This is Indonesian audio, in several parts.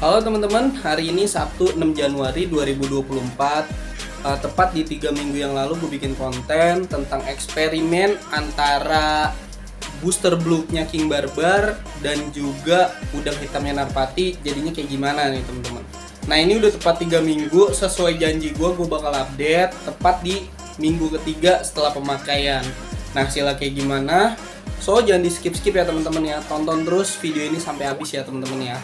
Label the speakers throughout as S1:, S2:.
S1: Halo teman-teman, hari ini Sabtu 6 Januari 2024. Tepat di 3 minggu yang lalu gue bikin konten tentang eksperimen antara booster blue-nya King Barbar dan juga udang hitamnya Narpati. Jadinya kayak gimana nih teman-teman. Nah ini udah tepat 3 minggu, sesuai janji gue bakal update tepat di minggu ketiga setelah pemakaian. Nah hasilnya kayak gimana? So jangan di skip-skip ya teman-teman ya. Tonton terus video ini sampai habis ya teman-teman ya.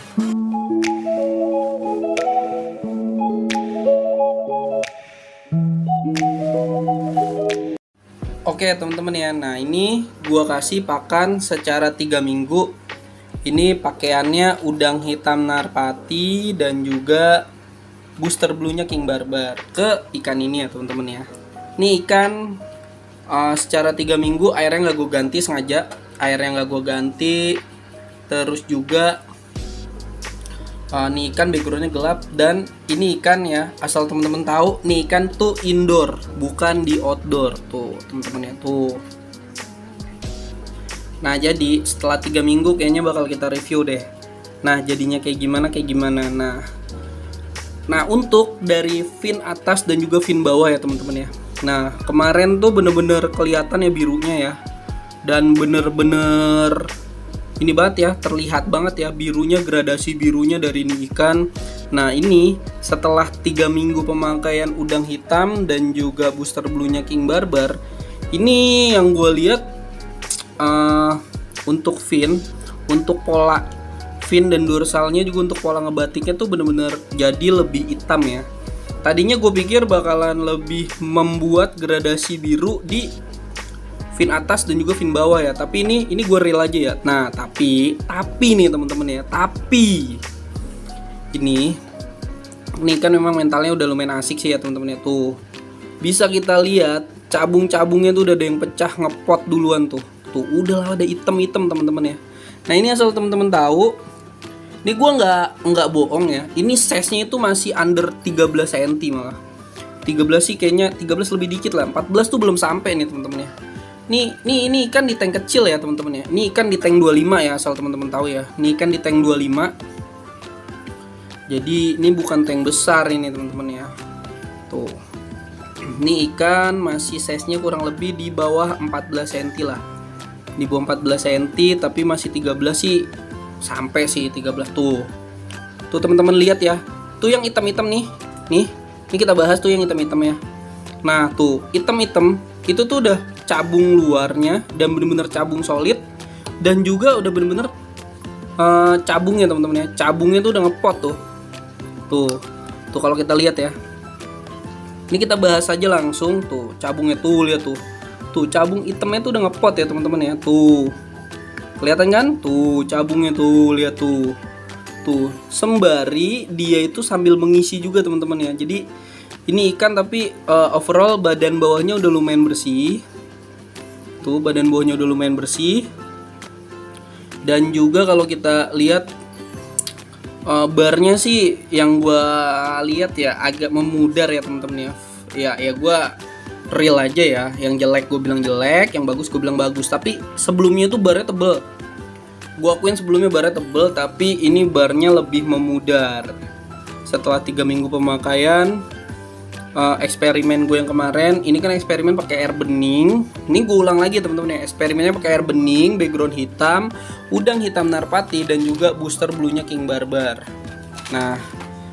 S1: Oke teman-teman ya, nah ini gua kasih pakan secara 3 minggu. Ini pakaiannya udang hitam Narpati dan juga booster blue-nya King Barbar ke ikan ini ya teman-teman ya. Ini ikan secara 3 minggu airnya nggak gue ganti sengaja, airnya nggak gue ganti. Terus juga nih ikan backgroundnya gelap, dan ini ikan ya asal teman-teman tahu, nih ikan tuh indoor bukan di outdoor tuh teman-teman ya tuh. Nah jadi setelah 3 minggu kayaknya bakal kita review deh. Nah jadinya kayak gimana. Nah untuk dari fin atas dan juga fin bawah ya teman-teman ya. Nah kemarin tuh bener-bener kelihatan ya birunya ya, dan bener-bener ini banget ya, terlihat banget ya birunya, gradasi birunya dari ini ikan. Nah ini setelah 3 minggu pemakaian udang hitam dan juga booster blue-nya King Barbar, ini yang gue lihat untuk fin, untuk pola fin dan dorsalnya juga untuk pola ngebatiknya tuh bener-bener jadi lebih hitam ya. Tadinya gue pikir bakalan lebih membuat gradasi biru di fin atas dan juga fin bawah ya, tapi ini gue real aja ya. Nah tapi nih teman-teman ya, tapi ini kan memang mentalnya udah lumayan asik sih ya teman-teman ya. Tuh bisa kita lihat cabung-cabungnya tuh udah ada yang pecah ngepot duluan tuh udah ada item-item teman-teman ya. Nah ini asal teman-teman tahu, ini gue nggak bohong ya, ini size-nya itu masih under 13 cm malah. 13 sih kayaknya, 13 lebih dikit lah, 14 tuh belum sampai nih teman-teman ya. Ini ikan di tank kecil ya teman-teman ya. Ini ikan di tank 25 ya, asal teman-teman tahu ya. Ini ikan di tank 25. Jadi ini bukan tank besar ini teman-teman ya. Tuh. Ini ikan masih size-nya kurang lebih di bawah 14 cm lah. Di bawah 14 cm tapi masih 13 sih. Sampai sih 13 tuh. Tuh teman-teman lihat ya. Tuh yang hitam-hitam nih. Nih kita bahas tuh yang hitam-hitam ya. Nah, tuh hitam-hitam itu tuh udah cabung luarnya dan bener-bener cabung solid, dan juga udah bener-bener cabungnya teman-teman ya. Cabungnya tuh udah ngepot tuh. Tuh kalau kita lihat ya. Ini kita bahas aja langsung tuh cabungnya tuh, lihat tuh. Tuh cabung hitamnya tuh udah ngepot ya teman-teman ya. Tuh. Kelihatan kan? Tuh cabungnya tuh, lihat tuh. Tuh, sembari dia itu sambil mengisi juga teman-teman ya. Jadi ini ikan tapi overall badan bawahnya udah lumayan bersih. Tuh badan bawahnya udah lumayan bersih. Dan juga kalau kita lihat barnya sih yang gua lihat ya agak memudar ya teman-teman ya. Ya gua real aja ya. Yang jelek gue bilang jelek, yang bagus gue bilang bagus. Tapi sebelumnya tuh barnya tebel. Gua akuin sebelumnya barnya tebel, tapi ini barnya lebih memudar. Setelah 3 minggu pemakaian, eksperimen gue yang kemarin, ini kan eksperimen pakai air bening. Ini gue ulang lagi teman-teman ya, eksperimennya pakai air bening, background hitam, udang hitam Narpati dan juga booster blue-nya King Barbar. Nah,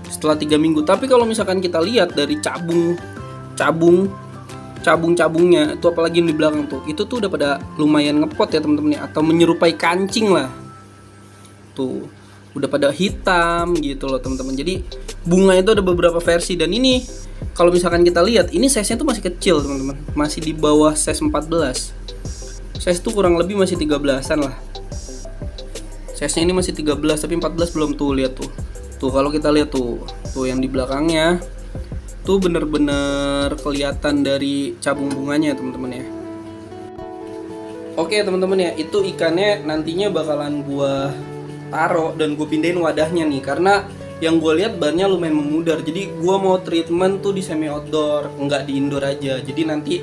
S1: setelah 3 minggu, tapi kalau misalkan kita lihat dari cabung-cabungnya itu, apalagi yang di belakang tuh, itu tuh udah pada lumayan ngepot ya teman-teman ya, atau menyerupai kancing lah. Tuh, udah pada hitam gitu loh teman-teman. Jadi bunga itu ada beberapa versi, dan ini kalau misalkan kita lihat, ini size-nya tuh masih kecil teman-teman, masih di bawah size 14. Size tuh kurang lebih masih 13-an lah. Size-nya ini masih 13 tapi 14 belum tuh, lihat tuh. Tuh kalau kita lihat tuh yang di belakangnya tuh bener-bener kelihatan dari cabung bunganya teman-teman ya. Oke teman-teman ya, itu ikannya nantinya bakalan gua taruh dan gue pindahin wadahnya nih, karena yang gue lihat bannya lumayan memudar. Jadi gue mau treatment tuh di semi outdoor, nggak di indoor aja. Jadi nanti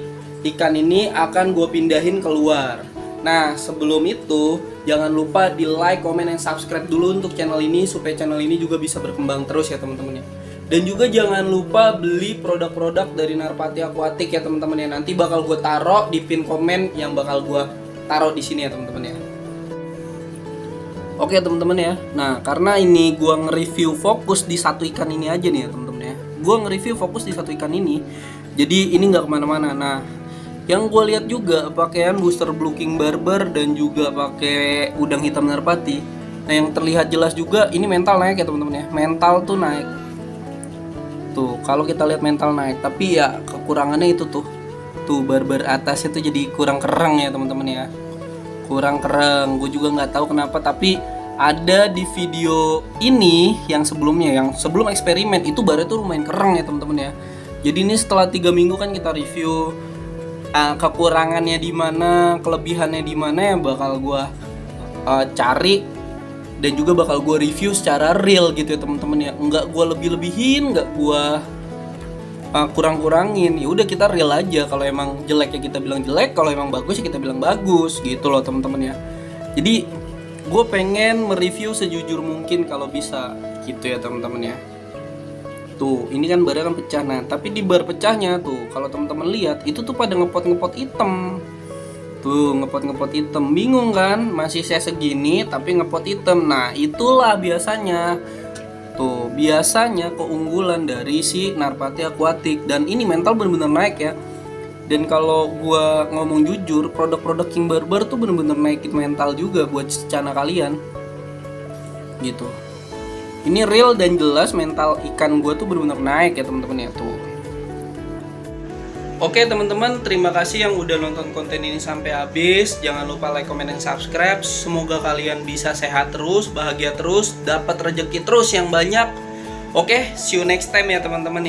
S1: ikan ini akan gue pindahin keluar. Nah, sebelum itu jangan lupa di like, comment, dan subscribe dulu untuk channel ini supaya channel ini juga bisa berkembang terus ya teman-teman ya. Dan juga jangan lupa beli produk-produk dari Narpati Aquatic ya teman-teman ya. Nanti bakal gue taruh di pin komen yang bakal gue taruh di sini ya teman-teman ya. Oke teman-teman ya. Nah, karena ini gue nge-review fokus di satu ikan ini aja nih ya teman-teman ya. Gue nge-review fokus di satu ikan ini. Jadi ini nggak kemana-mana. Nah, yang gue lihat juga pakaian booster Blue King Barber dan juga pakai udang hitam Narpati. Nah, yang terlihat jelas juga ini mental naik ya teman-teman ya. Mental tuh naik. Tuh, kalau kita lihat mental naik, tapi ya kekurangannya itu tuh. Tuh barber atas itu jadi kurang kereng ya teman-teman ya. Kurang kereng. Gue juga nggak tahu kenapa, tapi ada di video ini yang sebelumnya, yang sebelum eksperimen itu barnya tuh lumayan kereng ya teman-teman ya. Jadi ini setelah 3 minggu kan kita review kekurangannya di mana, kelebihannya di mana, ya bakal gue cari dan juga bakal gue review secara real gitu ya teman-teman ya. Nggak gue lebih-lebihin, nggak gue kurang-kurangin. Ya udah kita real aja. Kalau emang jelek ya kita bilang jelek, kalau emang bagus ya kita bilang bagus gitu loh teman-teman ya. Jadi gue pengen mereview sejujur mungkin kalau bisa gitu ya teman-teman ya. Tuh, ini kan barnya kan pecah. Nah, tapi di bar pecahnya tuh, kalau teman-teman lihat, itu tuh pada ngepot-ngepot hitam. Tuh, ngepot-ngepot hitam. Bingung kan? Masih saya segini tapi ngepot hitam. Nah, itulah biasanya. Tuh, biasanya keunggulan dari si Narpati Aquatic. Dan ini mental bener-bener naik ya. Dan kalau gua ngomong jujur, produk-produk King Barber tuh bener-bener naikin mental juga buat channel kalian. Gitu. Ini real dan jelas mental ikan gue tuh benar-benar naik ya teman-teman ya tuh. Oke teman-teman, terima kasih yang udah nonton konten ini sampai habis. Jangan lupa like, comment, dan subscribe. Semoga kalian bisa sehat terus, bahagia terus, dapat rezeki terus yang banyak. Oke, see you next time ya teman-teman.